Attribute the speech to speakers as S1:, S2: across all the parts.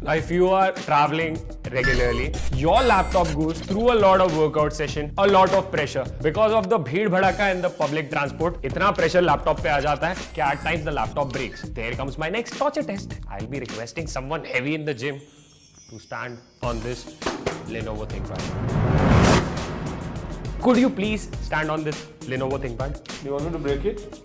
S1: If you are traveling regularly, your laptop goes through a lot of workout session, a lot of pressure. Because of the bheed bhadaka in the public transport, itna pressure laptop pe aa jata hai ki at times the laptop breaks. There comes my next torture test. I'll be requesting someone heavy in the gym to stand on this Lenovo ThinkPad. Could you please stand on this Lenovo ThinkPad?
S2: Do you want me to break it?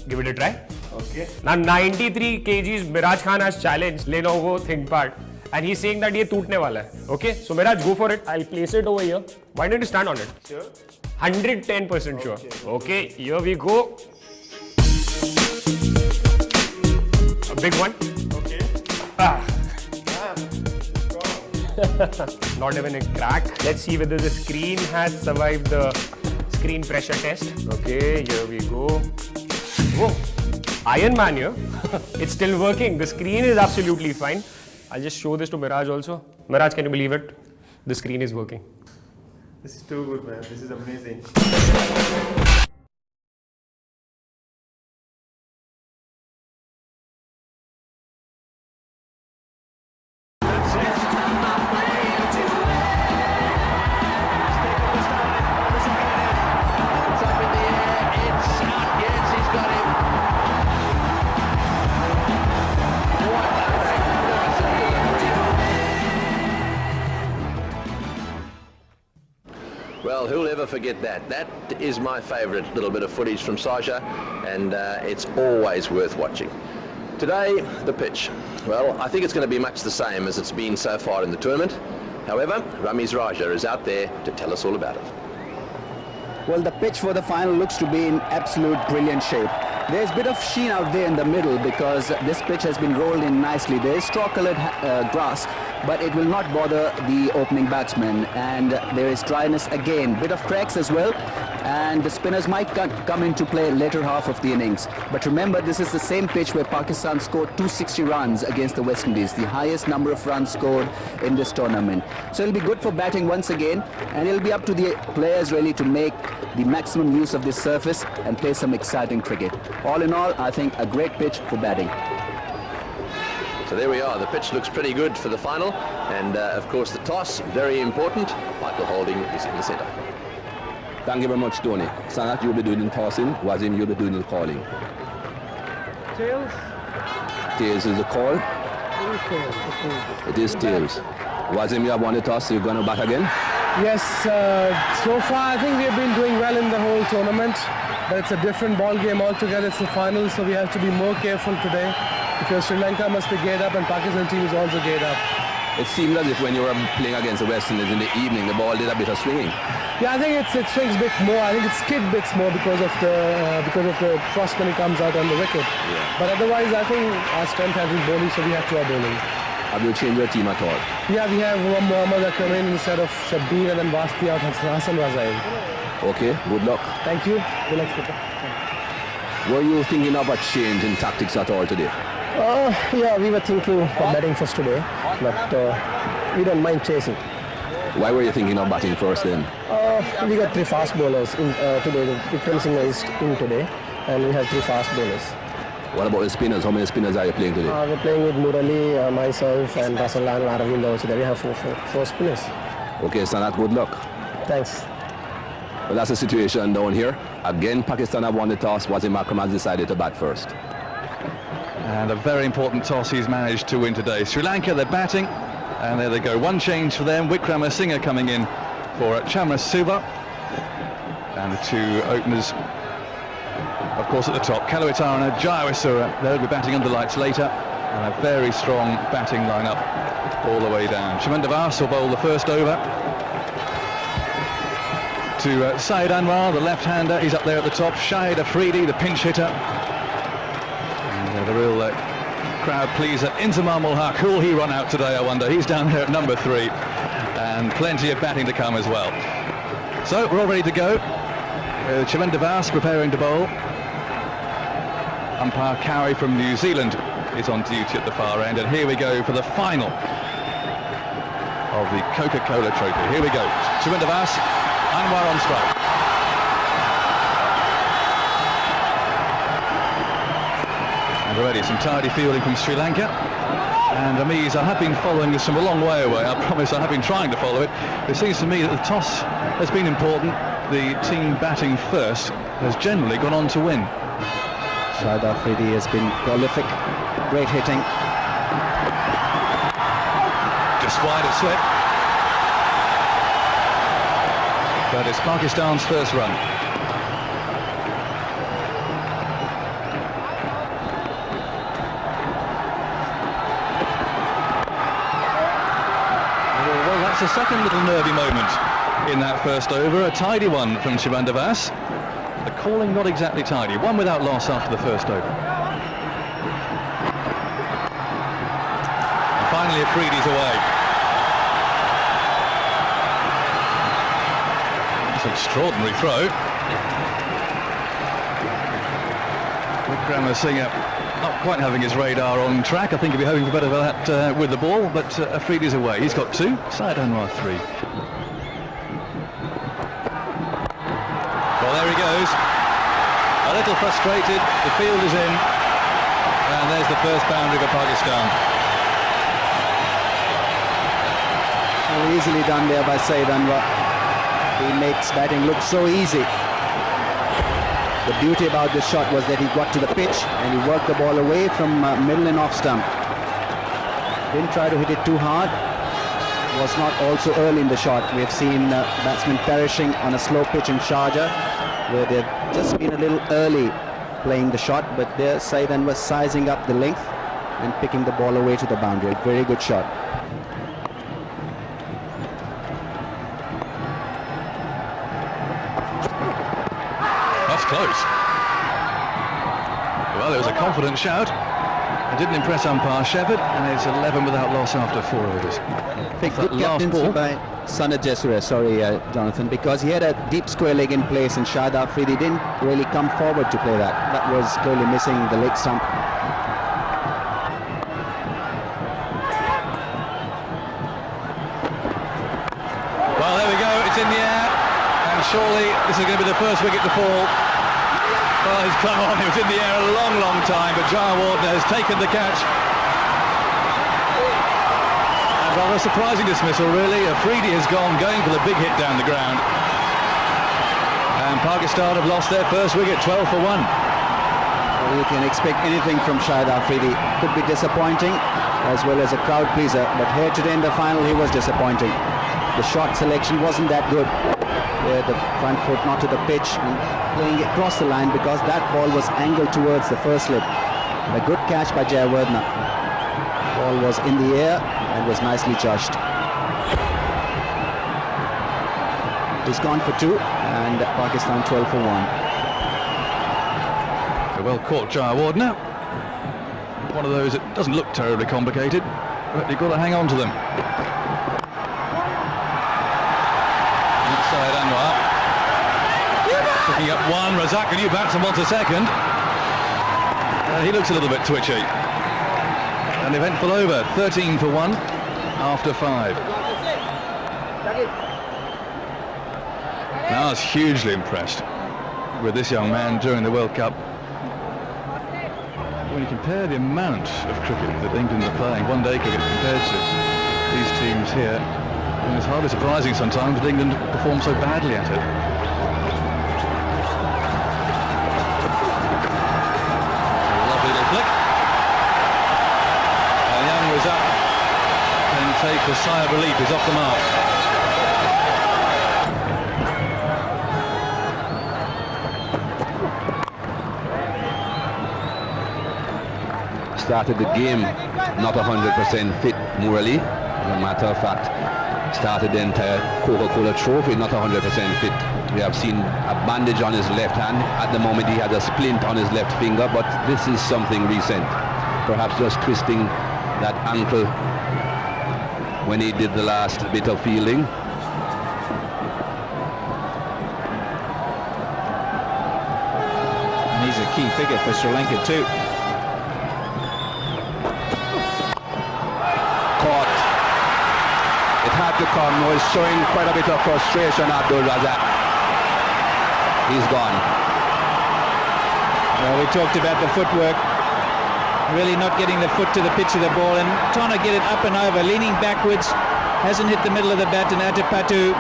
S1: Give it a try.
S2: Okay.
S1: Now 93 kgs Miraj Khan has challenged Lenovo ThinkPad and he's saying that ये टूटने वाला है. Okay, so Miraj, go for it. I'll place it over here. Why don't you stand on it?
S2: Sure.
S1: 110% sure. Okay, here we go. A big one.
S2: Okay.
S1: Not even a crack. Let's see whether the screen has survived the screen pressure test. Okay, here we go. Whoa, Iron Man here. It's still working. The screen is absolutely fine. I'll just show this to Miraj also. Miraj, can you believe it? The screen is working.
S2: This is too good, man. This is amazing.
S3: Well, who'll ever forget that? That is my favourite little bit of footage from Saja, and it's always worth watching. Today, the pitch. Well, I think it's going to be much the same as it's been so far in the tournament. However, Ramiz Raja is out there to tell us all about it.
S4: Well, the pitch for the final looks to be in absolute brilliant shape. There's a bit of sheen out there in the middle because this pitch has been rolled in nicely. There is straw-coloured grass, but it will not bother the opening batsman. And there is dryness again, bit of cracks as well. And the spinners might come into play later half of the innings. But remember, this is the same pitch where Pakistan scored 260 runs against the West Indies, the highest number of runs scored in this tournament. So it'll be good for batting once again, and it'll be up to the players really to make the maximum use of this surface and play some exciting cricket. All in all, I think a great pitch for batting.
S3: So there we are. The pitch looks pretty good for the final, and of course the toss, very important. Michael Holding is in the centre.
S5: Thank you very much, Tony. Sanat, you'll be doing the tossing. Wazim, you'll be doing the calling.
S6: Tails?
S5: Tails is the call. It is tails. Wazim, you have won the toss, so you're going to bat again?
S6: Yes, so far I think we have been doing well in the whole tournament, but it's a different ball game altogether. It's the final, so we have to be more careful today because Sri Lanka must be geared up and Pakistan team is also geared up.
S5: It seemed as if when you were playing against the West Indies in the evening, the ball did a bit of swinging.
S6: Yeah, I think it swings a bit more. I think it skid bits more because of the frost when it comes out on the wicket.
S5: Yeah.
S6: But otherwise, I think our strength has been bowling, so we have to our bowling.
S5: Have you changed your team at all?
S6: Yeah, we have Mohammad Amir instead of Shabbir and then Vasti out Hasan was in.
S5: Okay, good luck.
S6: Thank you. Good luck, Skipper.
S5: Were you thinking of a change in tactics at all today?
S6: Yeah, we were thinking of batting first today, but we don't mind chasing.
S5: Why were you thinking of batting first then?
S6: We got three fast bowlers in today. Vikram Singh is in today, and we have three fast bowlers.
S5: What about the spinners? How many spinners are you playing today?
S6: We're playing with Murali, myself, and Rasalan and Aravind also. There we have four spinners.
S5: Okay, Sanat, good luck.
S6: Thanks.
S5: Well, that's the situation down here. Again, Pakistan have won the toss. Wazim Akram has decided to bat first.
S7: And a very important toss he's managed to win today. Sri Lanka, they're batting, and there they go. One change for them. Wickramasinghe coming in for Chamrasuva. And the two openers, of course, at the top. Kaluwitana, Jayawardene, they'll be batting under lights later. And a very strong batting lineup all the way down. Shamandavas will bowl the first over to Syed Anwar, the left-hander. He's up there at the top. Shahid Afridi, the pinch hitter. And the real crowd pleaser. Inzamam ul Haq. Who'll he run out today, I wonder? He's down there at number 3. And plenty of batting to come as well. So we're all ready to go. Shamandavas preparing to bowl. Umpire Cowie from New Zealand is on duty at the far end. And here we go for the final of the Coca-Cola Trophy. Here we go. Shamandavas, Anwar on strike. And already some tidy fielding from Sri Lanka. And Amir's, I have been following this from a long way away. I promise I have been trying to follow it. It seems to me that the toss has been important. The team batting first has generally gone on to win.
S4: Shahid Afridi has been prolific, great hitting.
S7: Just wide of slip. But it's Pakistan's first run. Well, that's a second little nervy moment in that first over. A tidy one from Shivan Devas. The calling not exactly tidy. One without loss after the first over. And finally Afridi's away. That's an extraordinary throw. Wickrama Singh not quite having his radar on track. I think he'll be hoping for better for that with the ball, but Afridi's away. He's got 2, Syed Anwar 3. Well, there he goes. A little frustrated, the field is in, and there's the first boundary for Pakistan.
S4: Well, easily done there by Syed Anwar. He makes batting look so easy. The beauty about this shot was that he got to the pitch and he worked the ball away from middle and off stump. Didn't try to hit it too hard. Was not also early in the shot. We have seen batsmen perishing on a slow pitch in Sharjah, where they've just been a little early playing the shot, but there Syed Anwar sizing up the length and picking the ball away to the boundary. Very good shot.
S7: That's close. Well, it was a confident shout. It didn't impress umpire Shepherd, and it's 11 without loss after 4 overs.
S4: I think good captaincy by Sanad Jesure, Jonathan, because he had a deep square leg in place and Shahid Afridi didn't really come forward to play that. That was clearly missing the leg stump.
S7: Well, there we go, it's in the air, and surely this is going to be the first wicket to fall. Well, he's come on, he was in the air a long, long time, but Jayawardene has taken the catch. And rather a surprising dismissal, really. Afridi has going for the big hit down the ground. And Pakistan have lost their first wicket, 12 for 1.
S4: Well, you can expect anything from Shahid Afridi. Could be disappointing, as well as a crowd pleaser, but here today in the final he was disappointing. The shot selection wasn't that good. The front foot not to the pitch and playing it across the line, because that ball was angled towards the first slip. A good catch by Jayawardene. Ball was in the air and was nicely judged. He's gone for 2 and Pakistan 12 for 1.
S7: Well caught Jayawardene. One of those that doesn't look terribly complicated, but you've got to hang on to them. Syed Anwar picking up 1. Razak, a new batsman, wants a second. He looks a little bit twitchy. An eventful over, 13 for 1 after 5. Now I was hugely impressed with this young man during the World Cup. When you compare the amount of cricket that England are playing, one-day cricket, compared to these teams here, and it's hardly surprising sometimes that England perform so badly at it. A lovely little flick. And young Razak can take a sigh of relief. He's off the mark.
S5: Started the game not 100% fit morally. As a matter of fact, started the entire Coca-Cola Trophy not 100% fit. We have seen a bandage on his left hand. At the moment he has a splint on his left finger, but this is something recent. Perhaps just twisting that ankle when he did the last bit of fielding.
S4: And he's a key figure for Sri Lanka too.
S5: Had to come, was showing quite a bit of frustration. Abdul Razak, he's gone.
S4: Well, we talked about the footwork.
S8: Really not getting the foot to the pitch of the ball and trying to get it up and over, leaning backwards, hasn't hit the middle of the bat, and Atapatu,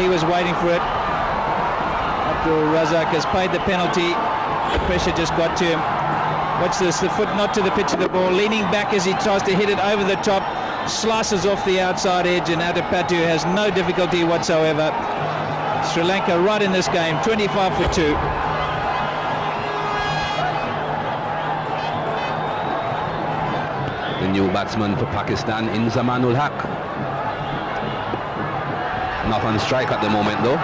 S8: he was waiting for it. Abdul Razak has paid the penalty. The pressure just got to him. Watch this, the foot not to the pitch of the ball, leaning back as he tries to hit it over the top, slices off the outside edge, and Atapatu has no difficulty whatsoever. Sri Lanka right in this game, 25 for 2.
S5: The new batsman for Pakistan, Inzamanul Haq. Not on strike at the moment though.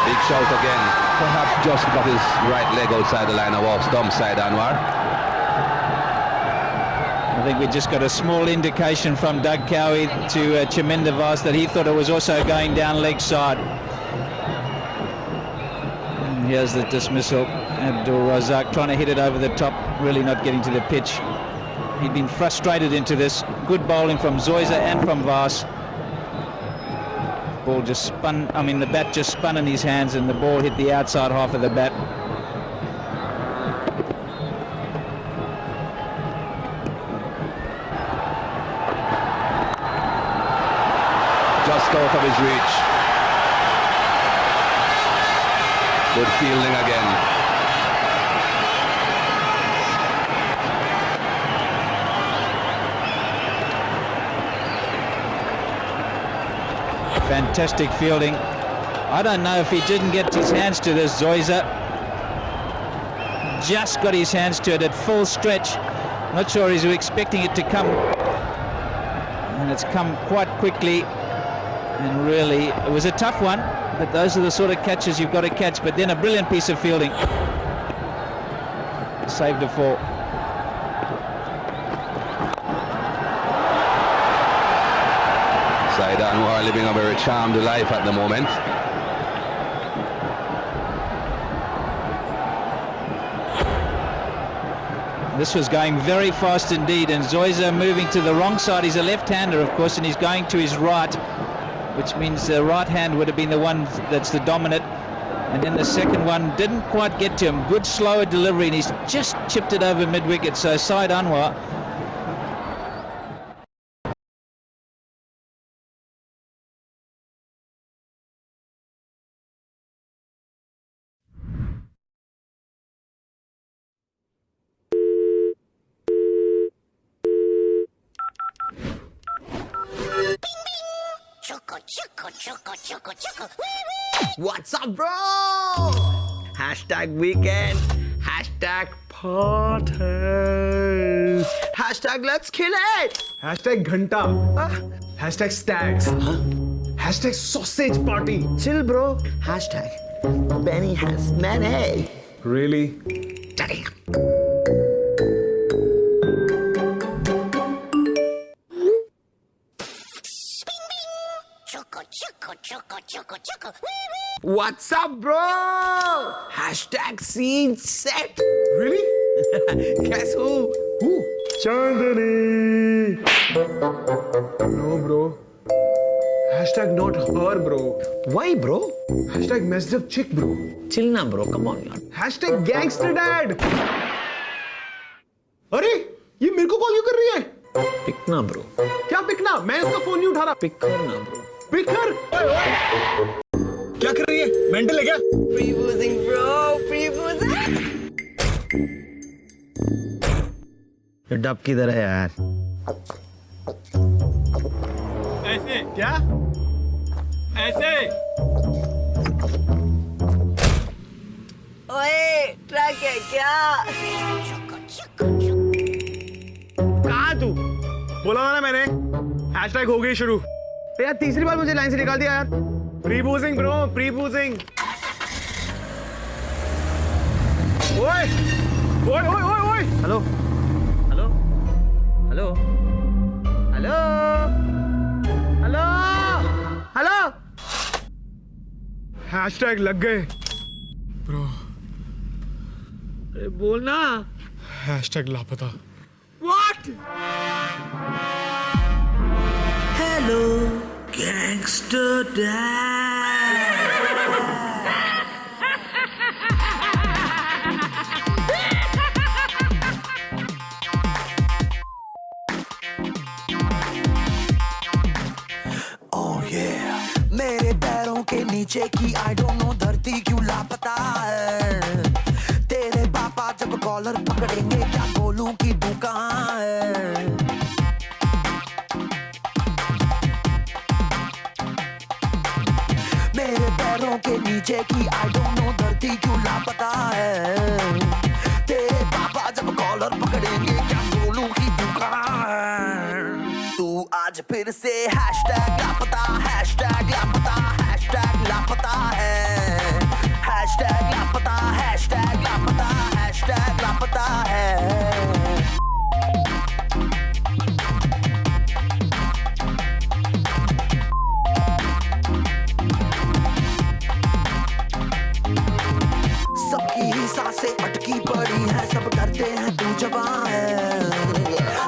S5: Big shout again. Perhaps just got his right leg outside the line of off stump side, Anwar.
S8: I think we just got a small indication from Doug Cowie to Chaminda Vas that he thought it was also going down leg side. And here's the dismissal. Abdul Razak trying to hit it over the top, really not getting to the pitch. He'd been frustrated into this. Good bowling from Zoysa and from Vas. Ball just spun, the bat just spun in his hands and the ball hit the outside half of the bat.
S5: Just out of his reach. Good fielding again.
S8: Fantastic fielding. I don't know if he didn't get his hands to this, Zoysa. Just got his hands to it at full stretch. Not sure he's expecting it to come. And it's come quite quickly. And really, it was a tough one, but those are the sort of catches you've got to catch. But then a brilliant piece of fielding. Saved a 4.
S5: Saeed Anwar living a very charmed life at the moment.
S8: This was going very fast indeed, and Zoysa moving to the wrong side. He's a left-hander, of course, and he's going to his right, which means the right hand would have been the one that's the dominant. And then the second one didn't quite get to him. Good slower delivery, and he's just chipped it over mid-wicket. So Saeed Anwar.
S9: What's up, bro? Hashtag weekend. Hashtag party. Hashtag let's kill it.
S6: Hashtag Ghanta. Hashtag stags. Hashtag sausage party.
S9: Chill, bro. Hashtag Benny has many.
S6: Really?
S9: Damn. What's up, bro? Hashtag scene set.
S6: Really?
S9: Guess who?
S6: Who? Chandani. No, bro. Hashtag not her, bro.
S9: Why, bro?
S6: Hashtag messed up chick, bro.
S9: Chill na, bro. Come on, yaar.
S6: Hashtag gangster dad. अरे ये मेरे को call क्यों कर रही है?
S9: पिकना, bro.
S6: क्या पिकना? मैं इसका फोन नहीं उठा रहा.
S9: पिक करना, bro.
S6: पिक कर. क्या कर रही है? मेंटल है क्या?
S9: Pre-boozing, bro. Pre-boozing. ये डब किधर है यार?
S6: ऐसे क्या? ऐसे?
S9: ओए, ट्रक है क्या?
S6: कहाँ तू? बोला ना मैंने. हैशटैग हो गई शुरू. यार तीसरी बार मुझे लाइन से निकाल दिया यार. प्री-बूजिंग ब्रो, प्री-बूजिंग. ओए, ओए, ओए, ओए, ओए.
S9: Hello, hello, hello, hello, hello, hello.
S6: Hashtag लग गए. ब्रो.
S9: अरे बोलना.
S6: हैशटैग लापता.
S9: What? Hello, gangster dad. मेरे पैरों के नीचे की आई डोंट नो धरती क्यों लापता है तेरे पापा जब कॉलर पकड़ेंगे क्या बोलूं कि तू कहाँ है मेरे पैरों के नीचे की आई डोंट नो धरती क्यों लापता है तेरे पापा जब कॉलर पकड़ेंगे क्या बोलूं कि तू कहाँ है तू आज फिर से हैशटैग लापता है हैशटैग लापता है हैशटैग लापता है हैशटैग लापता है सबकी ही सांसें अटकी पड़ी है सब डरते हैं तू जवां है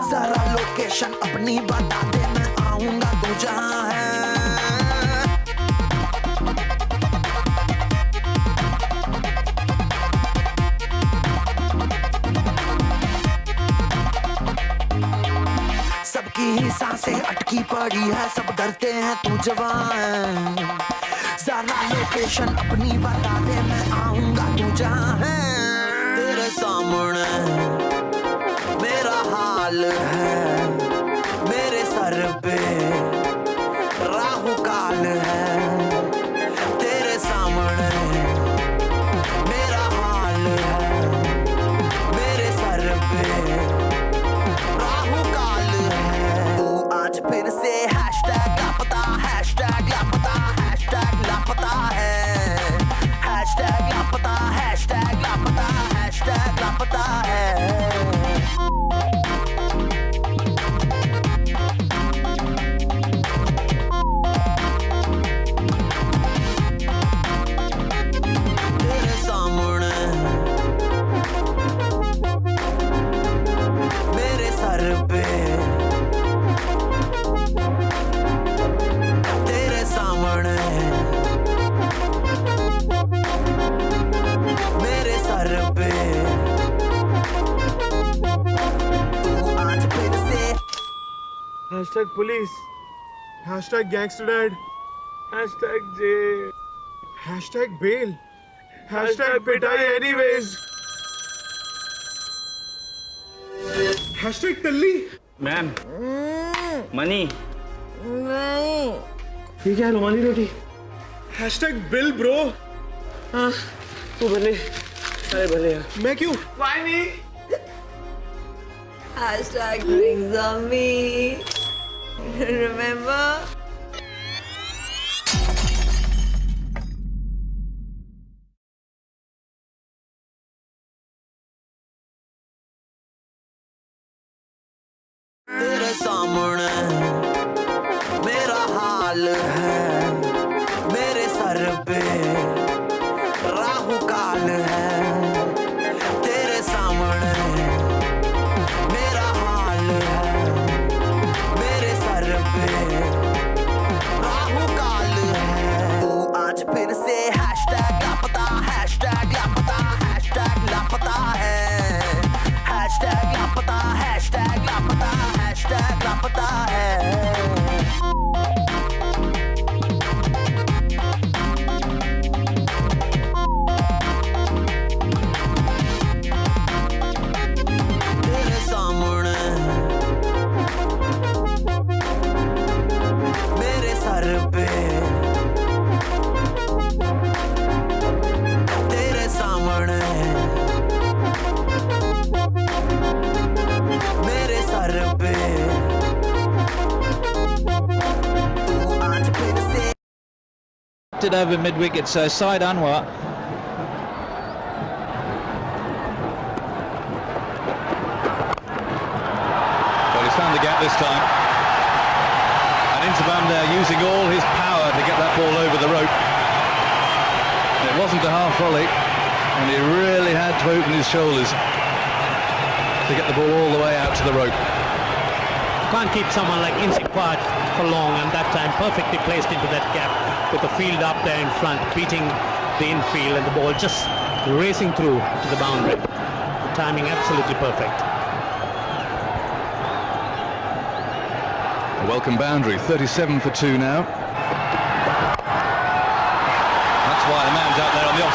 S9: जरा लोकेशन अपनी बता दे मैं आऊंगा तू जहां है सबकी ही सांसें अटकी पड़ी है सब डरते हैं तू जवां है जरा लोकेशन अपनी बता दे मैं आऊंगा तू जहां है तेरे सामने मेरा हाल है मेरे सर पे राहु काल है तेरे सामने मेरा हाल है मेरे सर पे राहु काल है तू आज फिर से हैशटैग लापता हैशटैग लापता हैशटैग लापता है हैशटैग लापता हैशटैग लापता हैशटैग लापता है तेरे सामने मेरे सर पे तेरे सामने मेरे सर पे तू आज फिर से
S2: Hashtag police. Hashtag gangster dad. Hashtag jail. Hashtag bail. Hashtag pitai anyways. Hashtag talli.
S10: Ma'am money
S2: ये क्या रुमाली रोटी Hashtag bill bro. हाँ तू भले अरे भले यार मैं क्यों Why me?
S11: Hashtag drinks on me. Remember?
S9: तेरे सामने मेरा हाल है मेरे सर पे राहु काल है तेरे सामने मेरा हाल है मेरे सर पे राहु काल है तू आज फिर से हैशटैग लापता हैशटैग लापता हैशटैग लापता है हैशटैग लापता हैशटैग लापता हैशटैग लापता है तेरे सामने मेरे सर पे तेरे सामने मेरे सर पे तू आज फिर से
S8: Over mid wicket, so side Anwar.
S7: Well, he's found the gap this time. And Intabam there using all his power to get that ball over the rope. It wasn't a half volley, and he really had to open his shoulders to get the ball all the way out to the rope.
S12: Can't keep someone like Insi quiet for long, and that time perfectly placed into that gap with the field up there in front, beating the infield and the ball just racing through to the boundary. The timing absolutely perfect.
S7: A welcome boundary, 37 for 2 now.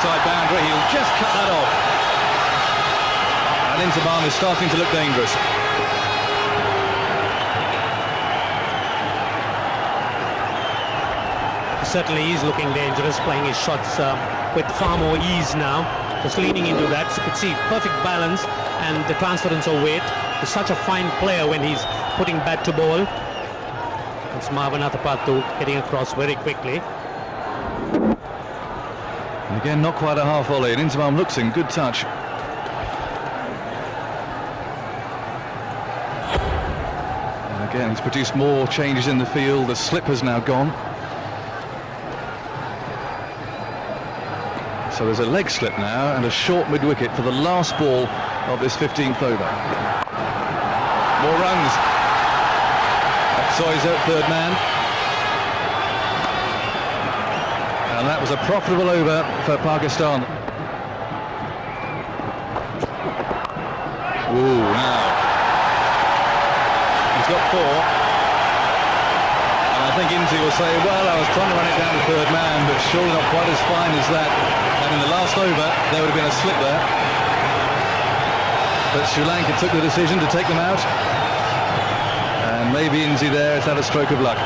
S7: outside boundary. He'll just cut that off. And Zaman is starting to look dangerous.
S12: Certainly he's looking dangerous, playing his shots with far more ease now. Just leaning into that, so you could see perfect balance and the transference of weight. He's such a fine player when he's putting bat to ball. It's Marvin Athapattu getting across very quickly.
S7: And again, not quite a half volley, and Inzamam looks in good touch. And again, he's produced more changes in the field. The slip has now gone. So there's a leg slip now and a short mid-wicket for the last ball of this 15th over. More runs. Soizo, third man. And that was a profitable over for Pakistan. Ooh, now. He's got 4. And I think Inzi will say, well, I was trying to run it down the third man, but surely not quite as fine as that. And in the last over, there would have been a slip there. But Sri Lanka took the decision to take them out. And maybe Inzi there has had a stroke of luck.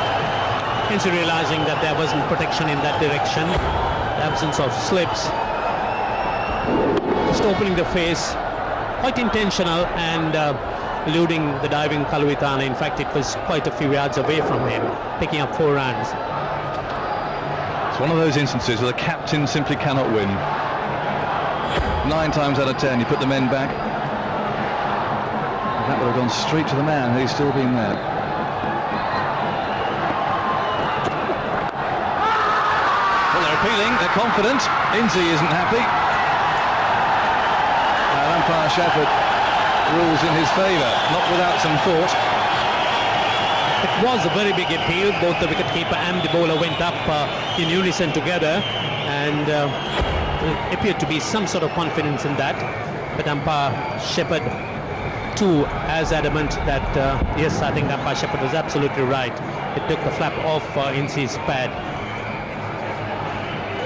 S12: Inzi realizing that there wasn't protection in that direction. The absence of slips. Just opening the face. Quite intentional and eluding the diving Kaluwithana. In fact, it was quite a few yards away from him, picking up 4 runs.
S7: It's one of those instances where the captain simply cannot win. 9 times out of 10, you put the men back. And that would have gone straight to the man had he still been there. Well, they're appealing, they're confident. Inzi isn't happy. Umpire Shepard rules in his favour, not without some thought.
S12: It was a very big appeal. Both the wicketkeeper and the bowler went up in unison together, and there appeared to be some sort of confidence in that. But umpire Shepard too as adamant that yes, I think umpire Shepard was absolutely right. It took the flap off Inzi's pad.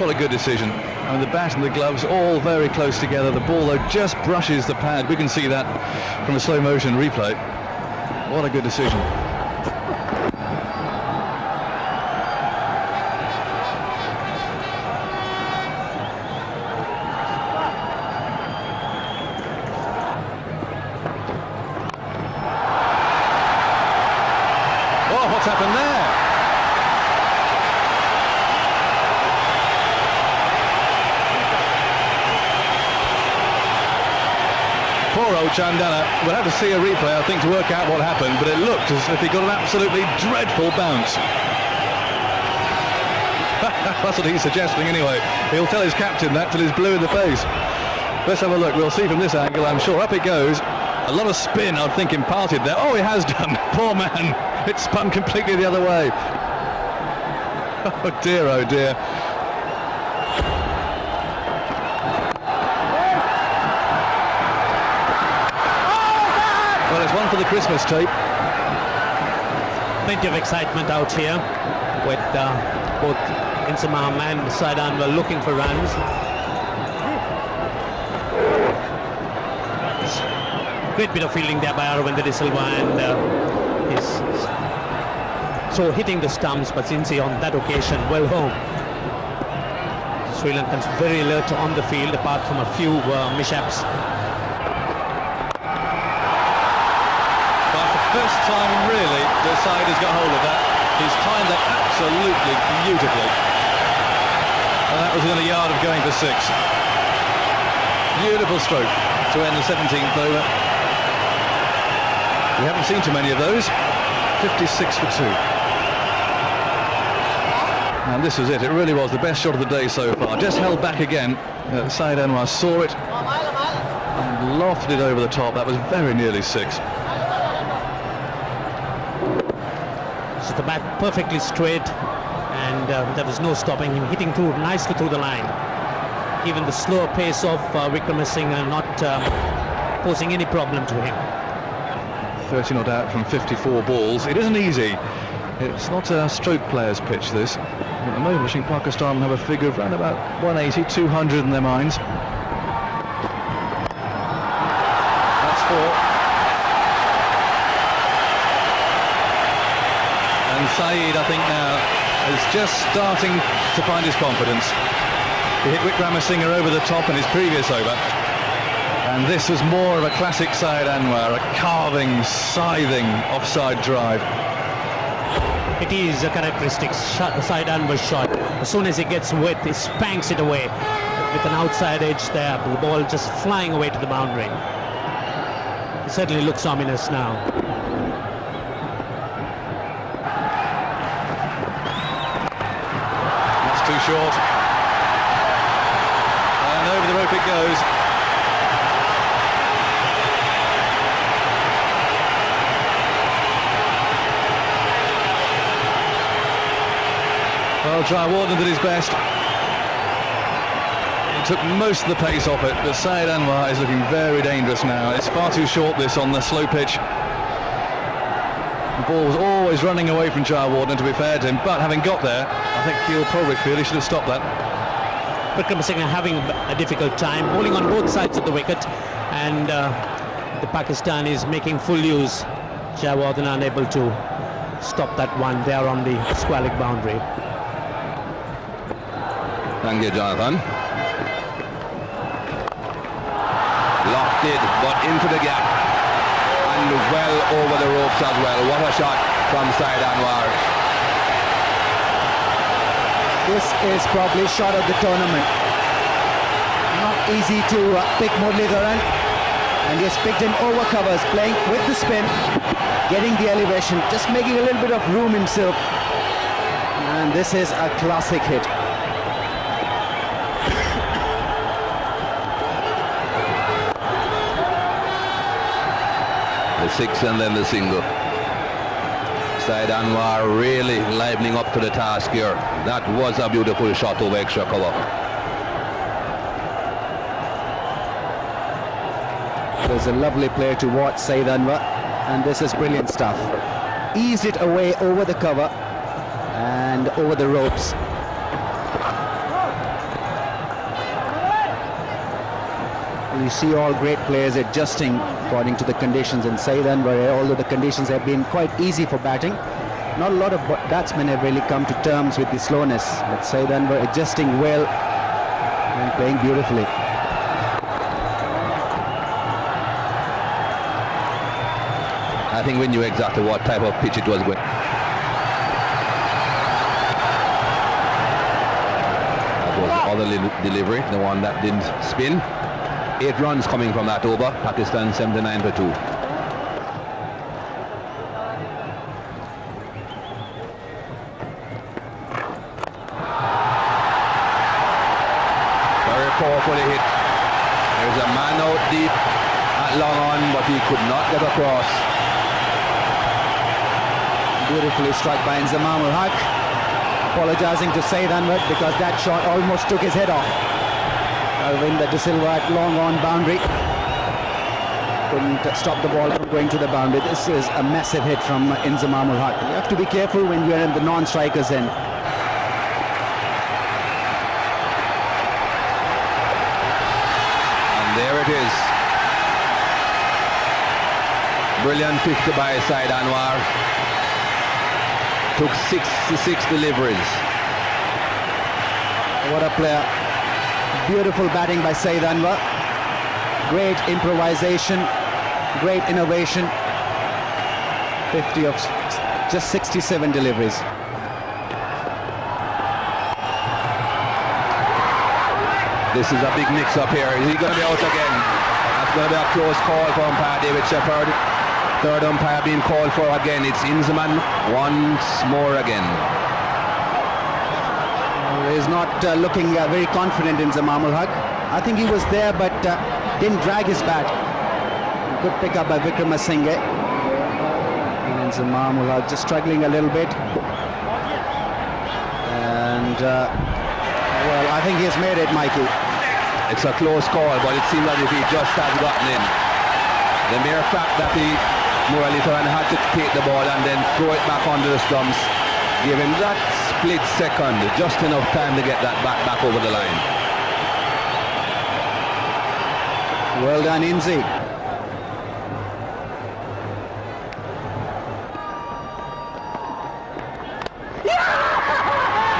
S7: What a good decision. I mean, the bat and the gloves all very close together. The ball, though, just brushes the pad. We can see that from a slow motion replay. What a good decision. Oh, what's happened there? Poor old Chandana. We'll have to see a replay, I think, to work out what happened, but it looked as if he got an absolutely dreadful bounce. That's what he's suggesting anyway. He'll tell his captain that till he's blue in the face. Let's have a look. We'll see from this angle, I'm sure. Up it goes. A lot of spin, I think, imparted there. Oh, he has done. Poor man. It spun completely the other way. Oh dear, oh dear. Well, it's one for the Christmas tape.
S12: Plenty of excitement out here with both Inzamam and Saidan were looking for runs. Great bit of fielding there by Lankan de Silva, and his throw hitting the stumps, but Inzi on that occasion well home. Sri Lankans very alert on the field, apart from a few mishaps.
S7: First time really the side has got hold of that. He's timed that absolutely beautifully. And that was within a yard of going for 6. Beautiful stroke to end the 17th over. We haven't seen too many of those. 56 for 2. And this was it. It really was the best shot of the day so far. Just held back again. Syed Anwar saw it and lofted it over the top. That was very nearly 6.
S12: So the bat perfectly straight, and there was no stopping him, hitting through nicely through the line. Even the slower pace of Wickramasinghe not posing any problem to him.
S7: 30 not out from 54 balls. It isn't easy It's not a stroke player's pitch, this. At the moment, I think Pakistan have a figure of around about 180, 200 in their minds. That's 4. And Saeed, I think now, is just starting to find his confidence. He hit Wickramasinghe over the top in his previous over. And this was more of a classic Syed Anwar, a carving, scything offside drive.
S12: It is a characteristic Syed Anwar shot. As soon as he gets wet, he spanks it away with an outside edge there. The ball just flying away to the boundary. It certainly looks ominous now.
S7: That's too short. And over the rope it goes. Well, Jayawardene did his best. He took most of the pace off it, but Syed Anwar is looking very dangerous now. It's far too short, this, on the slow pitch. The ball was always running away from Jayawardene, to be fair to him, but having got there, I think he'll probably feel he should have stopped that.
S12: Wickramasinghe having a difficult time, bowling on both sides of the wicket, and the Pakistan is making full use. Jayawardene unable to stop that one there on the square leg boundary.
S5: Thank you, Jonathan. Locked it, but into the gap. And well over the ropes as well. What a shot from Syed Anwar.
S4: This is probably shot of the tournament. Not easy to pick Muralidharan. And he has picked him over covers, playing with the spin, getting the elevation, just making a little bit of room himself. And this is a classic hit.
S5: The 6 and then the single. Syed Anwar really livening up to the task here. That was a beautiful shot over extra cover.
S4: There's a lovely player to watch, Syed Anwar, and this is brilliant stuff. Eased it away over the cover and over the ropes. You see all great players adjusting according to the conditions, and Syed Anwar, although the conditions have been quite easy for batting, not a lot of batsmen have really come to terms with the slowness, but Syed Anwar adjusting well and playing beautifully.
S5: I think we knew exactly what type of pitch it was going. That was the other delivery, the one that didn't spin. 8 runs coming from that over. Pakistan 79 for 2. Very powerfully hit. There's a man out deep at long on, but he could not get across.
S4: Beautifully struck by Inzamam ul Haq. Apologizing to Syed Anwar because that shot almost took his head off. Alvinda de Silva at long on boundary. Couldn't stop the ball from going to the boundary. This is a massive hit from Inzamam ul Haq. You have to be careful when you're in the non-strikers end.
S5: And there it is. Brilliant 50 by Syed Anwar. Took 66 deliveries.
S4: What a player. Beautiful batting by Syed Anwar. Great improvisation, great innovation. 50 of just 67 deliveries.
S5: This is a big mix-up here. Is he going to be out again? That's going to be a close call for umpire David Shepherd. Third umpire being called for again. It's Inzamam once more again.
S4: He's not looking very confident in Inzamam ul Haq. I think he was there but didn't drag his bat. Good pick up by Wickramasinghe. And Inzamam ul Haq just struggling a little bit. And well, I think he's made it, Mikey.
S5: It's a close call, but it seems as if he just has gotten in. The mere fact that he Muralitharan had to take the ball and then throw it back onto the stumps. Give him that split second, just enough time to get that back over the line.
S4: Well done, Inzi.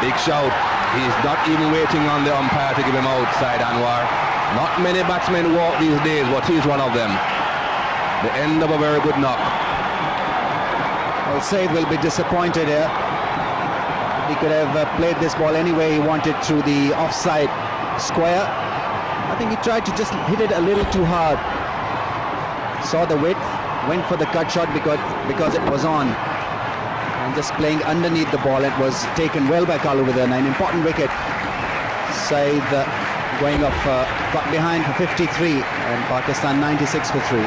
S5: Big shout. He's not even waiting on the umpire to give him outside, Anwar. Not many batsmen walk these days, but he's one of them. The end of a very good knock.
S4: Well, Said will be disappointed here. He could have played this ball any way he wanted through the offside square. I think he tried to just hit it a little too hard. Saw the width, went for the cut shot because it was on. And just playing underneath the ball, it was taken well by Kaluwithan. An important wicket. Said going off, got behind for 53 and Pakistan 96 for 3.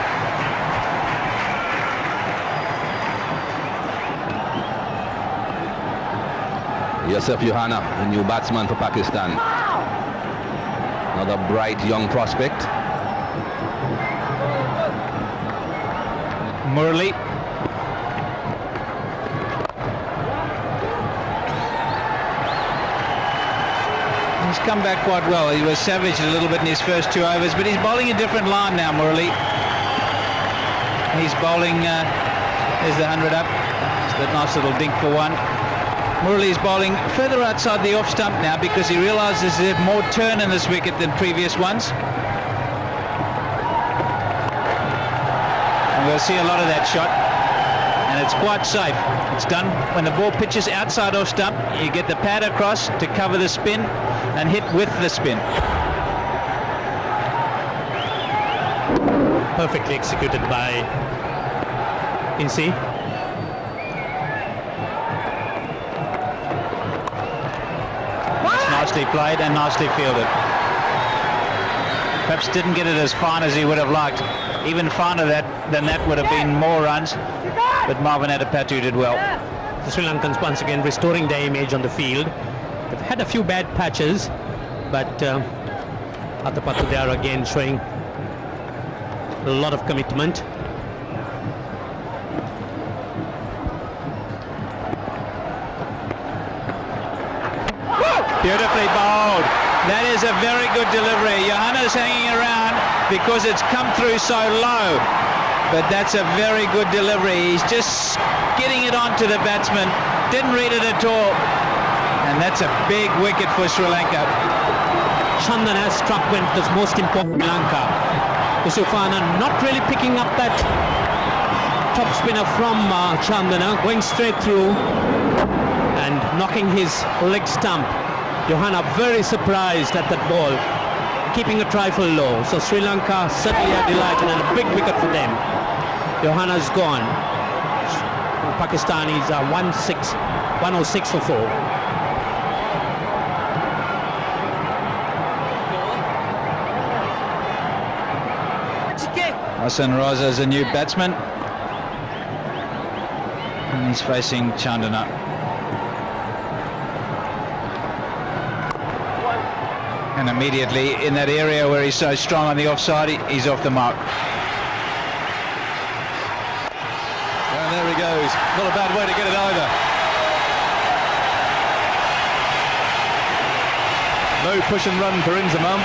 S5: Yusuf Johanna, the new batsman for Pakistan. Another bright young prospect.
S8: Murali. He's come back quite well. He was savage a little bit in his first 2 overs, but he's bowling a different line now, Murali. He's bowling, there's the 100 up. It's that nice little dink for 1. Murali's bowling further outside the off stump now because he realises there's more turn in this wicket than previous ones. And we'll see a lot of that shot. And it's quite safe. It's done when the ball pitches outside off stump. You get the pad across to cover the spin and hit with the spin.
S12: Perfectly executed by Inzi.
S8: Nicely played and nicely fielded. Perhaps didn't get it as fine as he would have liked. Even finer than that would have been more runs. But Marvin Adipatu did well.
S12: The Sri Lankans once again restoring their image on the field. They've had a few bad patches, but Adipatu there again showing a lot of commitment.
S8: Beautifully bowled. That is a very good delivery. Johanna's hanging around because it's come through so low. But that's a very good delivery. He's just getting it onto the batsman. Didn't read it at all. And that's a big wicket for Sri Lanka.
S12: Chandan has struck when it was most important in Lanka. Kusufana not really picking up that top spinner from Chandana, going straight through and knocking his leg stump. Johanna very surprised at that ball, keeping a trifle low. So Sri Lanka certainly are delighted and a big wicket for them. Johanna's gone. Pakistanis are 106 for 4.
S8: Hasan Raza is a new batsman. And he's facing Chandana. And immediately in that area where he's so strong on the offside, he's off the mark.
S7: And there he goes. Not a bad way to get it either. No push and run for Inzamam.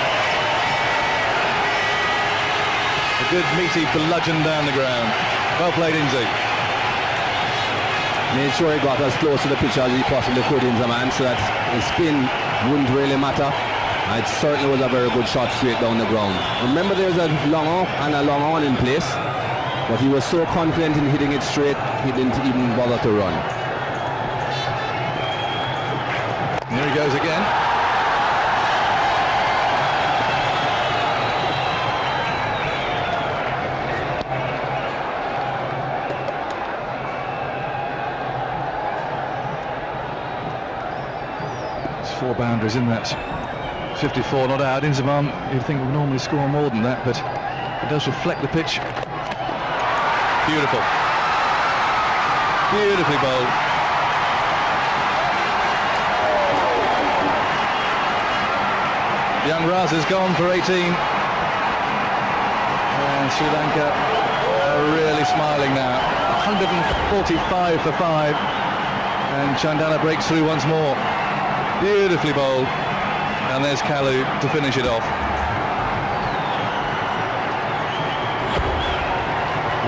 S7: A good meaty bludgeon down the ground. Well played, Inzi.
S5: Made sure he got as close to the pitch as he possibly could, Inzaman, so that his spin wouldn't really matter. It certainly was a very good shot straight down the ground. Remember, there's a long off and a long on in place, but he was so confident in hitting it straight, he didn't even bother to run.
S7: Here he goes again. There's 4 boundaries in that. 54 not out. Inzamam, you'd think would normally score more than that, but it does reflect the pitch. Beautiful. Beautifully bowled. Young Raza's gone for 18. And Sri Lanka are really smiling now. 145 for 5. And Chandana breaks through once more. Beautifully bowled. And there's Kalu to finish it off.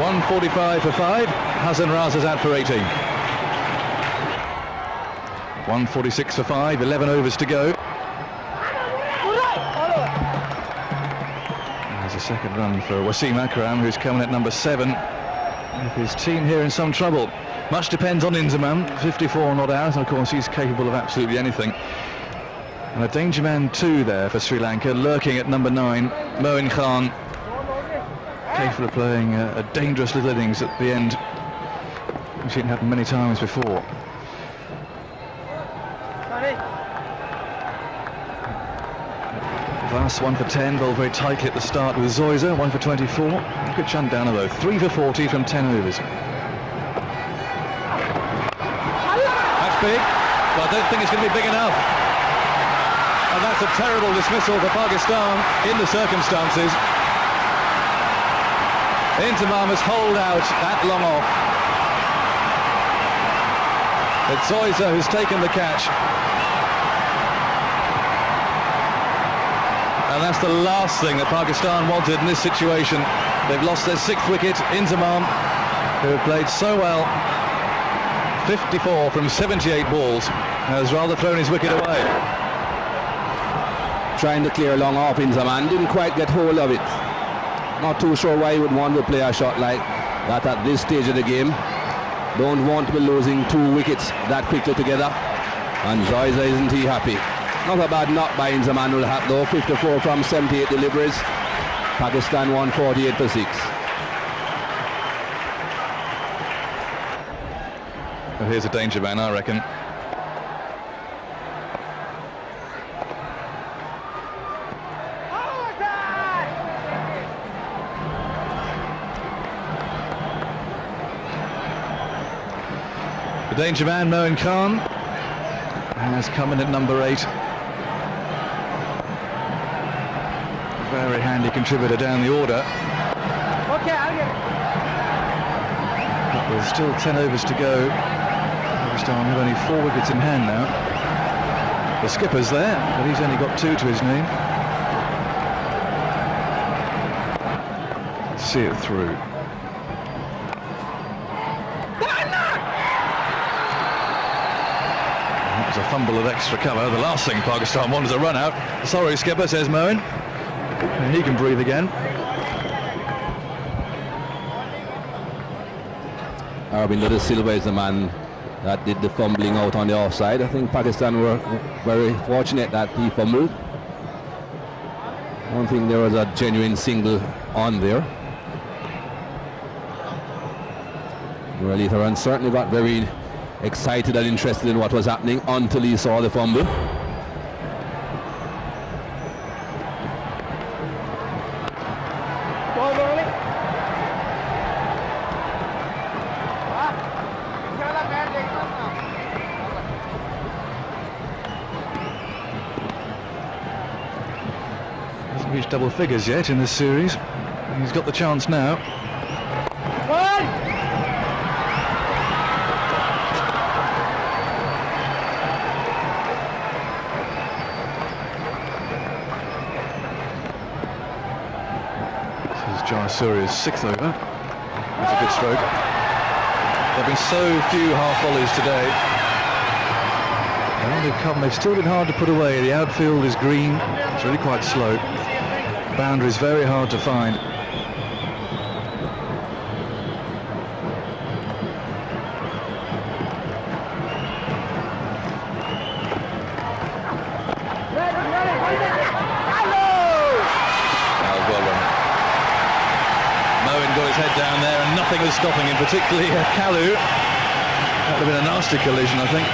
S7: 145 for 5. Hasan Raza's out for 18. 146 for 5. 11 overs to go. There's a second run for Wasim Akram, who's coming at number 7. With his team here in some trouble. Much depends on Inzamam. 54 not out, and of course he's capable of absolutely anything. And a danger man 2 there for Sri Lanka, lurking at number 9, Moin Khan. Capable of playing a dangerous little innings at the end. We've seen it happen many times before. Last 1 for 10, bowled very tightly at the start with Zoysa, 1 for 24. Look at Chandana though, 3 for 40 from 10 overs. That's big, but I don't think it's going to be big enough. And that's a terrible dismissal for Pakistan in the circumstances. Inzamam has holed out that long off. It's Zoysa who's taken the catch. And that's the last thing that Pakistan wanted in this situation. They've lost their 6th wicket. Inzamam, who have played so well, 54 from 78 balls, has rather thrown his wicket away.
S5: Trying to clear long off Inzamam, didn't quite get hold of it. Not too sure why you would want to play a shot like that at this stage of the game. Don't want to be losing 2 wickets that quickly together. And Zoysa, isn't he happy? Not a bad knock by Inzamam will have though. 54 from 78 deliveries. Pakistan 148 for 6.
S7: Well, here's a danger man, I reckon. The danger man, Moin Khan, has come in at number 8. Very handy contributor down the order.
S2: Okay, I'll get it.
S7: But there's still 10 overs to go. Pakistan have only 4 wickets in hand now. The skipper's there, but he's only got 2 to his name. Let's see it through. That was a fumble of extra cover. The last thing Pakistan wanted to run out. Sorry, skipper, says Moin. And he can breathe again.
S5: Lanka de Silva is the man that did the fumbling out on the offside. I think Pakistan were very fortunate that he fumbled. I don't think there was a genuine single on there. Muralitharan certainly got very excited and interested in what was happening until he saw the fumble.
S7: Hasn't reached double figures yet in this series. He's got the chance now. Surya's 6th over. That's a good stroke. There have been so few half volleys today. They've still been hard to put away. The outfield is green. It's really quite slow. Boundary is very hard to find. Head down there and nothing was stopping him, particularly Kalu. That would have been a nasty collision, I think.